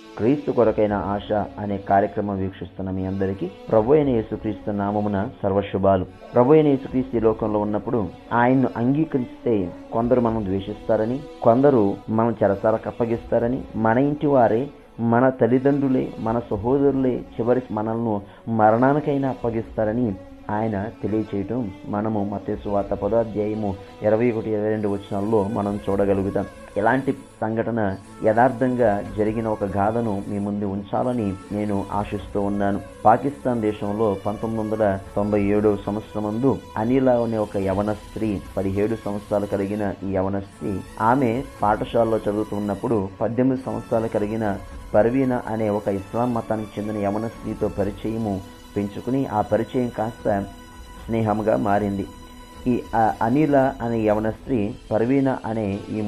క్రీస్తు కొరకైన ఆశ అనే కార్యక్రమం వీక్షిస్తున్న మీ అందరికీ ప్రభు అయిన యేసుక్రీస్తు నామమున సర్వశుభాలు. ప్రభు అయిన యేసుక్రీస్తు ఈ లోకంలో ఉన్నప్పుడు ఆయన్ను అంగీకరిస్తే కొందరు మనం ద్వేషిస్తారని, కొందరు మనం చెరసాలకు అప్పగిస్తారని, మన ఇంటి వారే, మన తల్లిదండ్రులే, మన సహోదరులే చివరికి మనల్ని మరణానికైనా అప్పగిస్తారని ఆయన తెలియచేయటం మనము మత్తయి సువార్త 10వ అధ్యాయము 21-22 వచనాల్లో మనం చూడగలుగుతాం. ఇలాంటి సంఘటన యథార్థంగా జరిగిన ఒక గాథను మీ ముందు ఉంచాలని నేను ఆశిస్తూ ఉన్నాను. పాకిస్తాన్ దేశంలో 1997 సంవత్సరమందు అనిలా అనే ఒక యవన స్త్రీ, 17 సంవత్సరాలు కలిగిన ఈ యవన స్త్రీ, ఆమె పాఠశాలలో చదువుతున్నప్పుడు 18 సంవత్సరాలు కలిగిన పర్వీనా అనే ఒక ఇస్లాం మతానికి చెందిన యవన స్త్రీతో పరిచయము పెంచుకుని ఆ పరిచయం కాస్త స్నేహంగా మారింది. ఈ అనిల అనే యవన స్త్రీ పర్వీనా అనే ఈ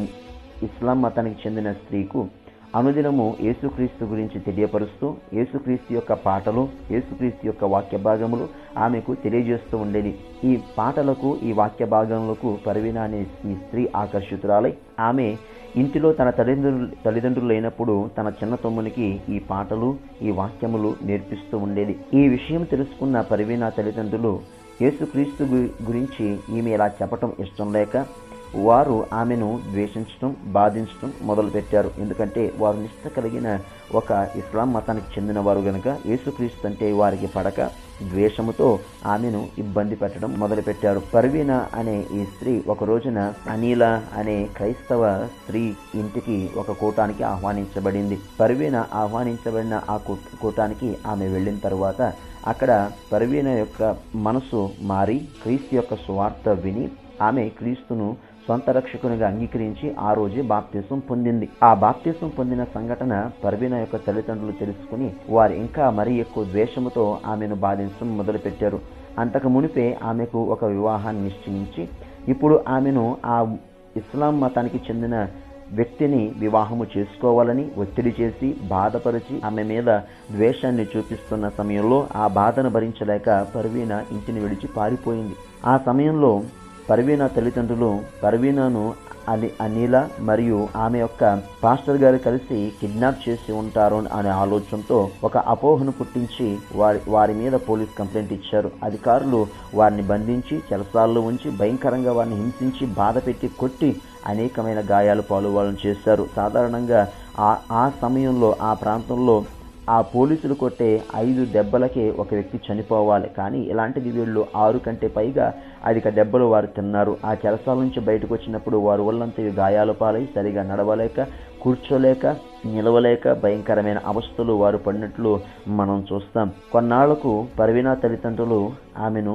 ఇస్లాం మతానికి చెందిన స్త్రీకు అనుదినము యేసుక్రీస్తు గురించి తెలియపరుస్తూ యేసుక్రీస్తు యొక్క పాటలు, యేసుక్రీస్తు యొక్క వాక్య భాగములు ఆమెకు తెలియజేస్తూ ఉండేది. ఈ పాటలకు, ఈ వాక్య భాగములకు పర్వీనా అనే ఈ స్త్రీ ఆకర్షితురాలై ఆమె ఇంటిలో తన తల్లిదండ్రులు లేనప్పుడు తన చిన్న తమ్మునికి ఈ పాటలు, ఈ వాక్యములు నేర్పిస్తూ ఉండేది. ఈ విషయం తెలుసుకున్న పర్వీనా తల్లిదండ్రులు యేసుక్రీస్తు గురించి ఈమె ఇలా చెప్పటం ఇష్టం లేక వారు ఆమెను ద్వేషించడం, బాధించడం మొదలుపెట్టారు. ఎందుకంటే వారు నిష్ఠ కలిగిన ఒక ఇస్లాం మతానికి చెందిన వారు గనుక యేసుక్రీస్తు అంటే వారికి పడక ద్వేషముతో ఆమెను ఇబ్బంది పెట్టడం మొదలుపెట్టారు. పర్వీనా అనే ఈ స్త్రీ ఒక రోజున అనిలా అనే క్రైస్తవ స్త్రీ ఇంటికి ఒక కూటానికి ఆహ్వానించబడింది. పర్వీనా ఆహ్వానించబడిన ఆ కూటానికి ఆమె వెళ్ళిన తర్వాత అక్కడ పర్వీనా యొక్క మనసు మారి క్రీస్తు యొక్క సువార్త విని ఆమె క్రీస్తును సొంత రక్షకునిగా అంగీకరించి ఆ రోజే బాప్తిసం పొందింది. ఆ బాప్తిసం పొందిన సంఘటన పర్వీనా యొక్క తల్లిదండ్రులు తెలుసుకుని వారు ఇంకా మరీ ఎక్కువ ద్వేషముతో ఆమెను బాధించడం మొదలుపెట్టారు. అంతకు మునిపే ఆమెకు ఒక వివాహాన్ని నిశ్చయించి ఇప్పుడు ఆమెను ఆ ఇస్లాం మతానికి చెందిన వ్యక్తిని వివాహము చేసుకోవాలని ఒత్తిడి చేసి బాధపరిచి ఆమె మీద ద్వేషాన్ని చూపిస్తున్న సమయంలో ఆ బాధను భరించలేక పర్వీనా ఇంటిని విడిచి పారిపోయింది. ఆ సమయంలో పర్వీనా తల్లిదండ్రులు పర్వీనాను అనిలా మరియు ఆమె యొక్క పాస్టర్ గారు కలిసి కిడ్నాప్ చేసి ఉంటారు అనే ఆలోచనతో ఒక అపోహను పుట్టించి వారి మీద పోలీస్ కంప్లైంట్ ఇచ్చారు. అధికారులు వారిని బంధించి చెరసాల్లో ఉంచి భయంకరంగా వారిని హింసించి బాధ పెట్టి కొట్టి అనేకమైన గాయాలు పాలువాళ్ళను చేశారు. సాధారణంగా ఆ సమయంలో ఆ ప్రాంతంలో ఆ పోలీసులు కొట్టే 5 దెబ్బలకే ఒక వ్యక్తి చనిపోవాలి. కానీ ఇలాంటిది వీళ్ళు 6 కంటే పైగా అధిక దెబ్బలు వారు తిన్నారు. ఆ చెరసాల నుంచి బయటకు వచ్చినప్పుడు వారు ఒళ్ళంతా గాయాల పాలై సరిగా నడవలేక, కూర్చోలేక, నిలవలేక భయంకరమైన అవస్థలు వారు పడినట్లు మనం చూస్తాం. కొన్నాళ్లకు పర్వీనా తల్లిదండ్రులు ఆమెను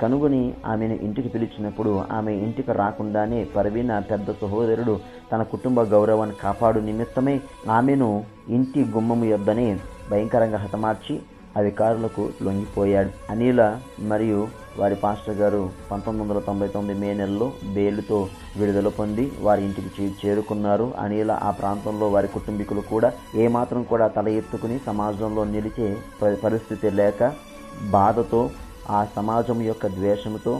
కనుగొని ఆమెను ఇంటికి పిలిచినప్పుడు ఆమె ఇంటికి రాకుండానే పర్వీనా పెద్ద సహోదరుడు తన కుటుంబ గౌరవాన్ని కాపాడు నిమిత్తమై ఆమెను ఇంటి గుమ్మము యొద్దనే భయంకరంగా హతమార్చి అధికారులకు లొంగిపోయాడు. అనిల మరియు వారి పాస్టర్ గారు 1999 మే నెలలో బెయిల్తో విడుదల పొంది వారి ఇంటికి చేరుకున్నారు. అనిల ఆ ప్రాంతంలో వారి కుటుంబీకులు కూడా ఏమాత్రం కూడా తల ఎత్తుకుని సమాజంలో నిలిచే పరిస్థితి లేక బాధతో, ఆ సమాజం యొక్క ద్వేషంతో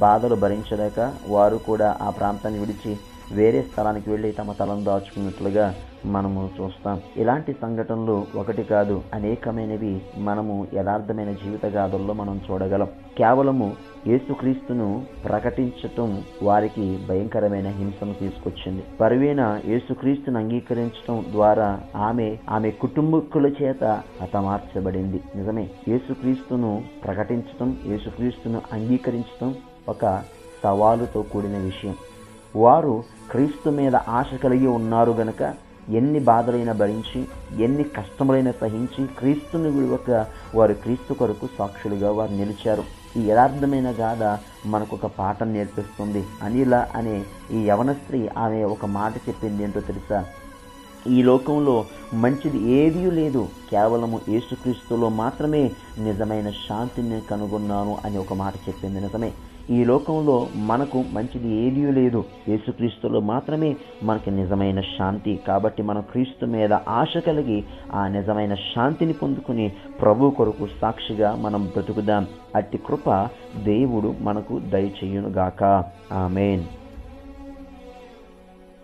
బాధలు భరించలేక వారు కూడా ఆ ప్రాంతాన్ని విడిచి వేరే స్థలానికి వెళ్ళి తమ తలను దాచుకున్నట్లుగా మనము చూస్తాం. ఇలాంటి సంఘటనలు ఒకటి కాదు, అనేకమైనవి మనము యథార్థమైన జీవిత గాథల్లో మనం చూడగలం. కేవలము యేసుక్రీస్తును ప్రకటించటం వారికి భయంకరమైన హింసను తీసుకొచ్చింది. పర్వీనా యేసుక్రీస్తును అంగీకరించడం ద్వారా ఆమె కుటుంబీకుల చేత హతమార్చబడింది. నిజమే, యేసుక్రీస్తును ప్రకటించటం, యేసుక్రీస్తును అంగీకరించటం ఒక సవాలుతో కూడిన విషయం. వారు క్రీస్తు మీద ఆశ కలిగి ఉన్నారు గనుక ఎన్ని బాధలైనా భరించి, ఎన్ని కష్టములైనా సహించి క్రీస్తుని విడువక వారు క్రీస్తు కొరకు సాక్షులుగా వారు నిలిచారు. ఈ యథార్థమైన గాథ మనకు ఒక పాఠం నేర్పిస్తుంది. అనిల అనే ఈ యవన స్త్రీ ఆమె ఒక మాట చెప్పింది ఏంటో తెలుసా? ఈ లోకంలో మంచిది ఏదీ లేదు, కేవలము యేసుక్రీస్తులో మాత్రమే నిజమైన శాంతిని కనుగొన్నాను అని ఒక మాట చెప్పింది. నిజమే, ఈ లోకంలో మనకు మంచిది ఏదీ లేదు, యేసుక్రీస్తులో మాత్రమే మనకి నిజమైన శాంతి. కాబట్టి మనం క్రీస్తు మీద ఆశ కలిగి ఆ నిజమైన శాంతిని పొందుకుని ప్రభు కొరకు సాక్షిగా మనం బ్రతుకుదాం. అట్టి కృప దేవుడు మనకు దయచేయునుగాక. ఆమేన్.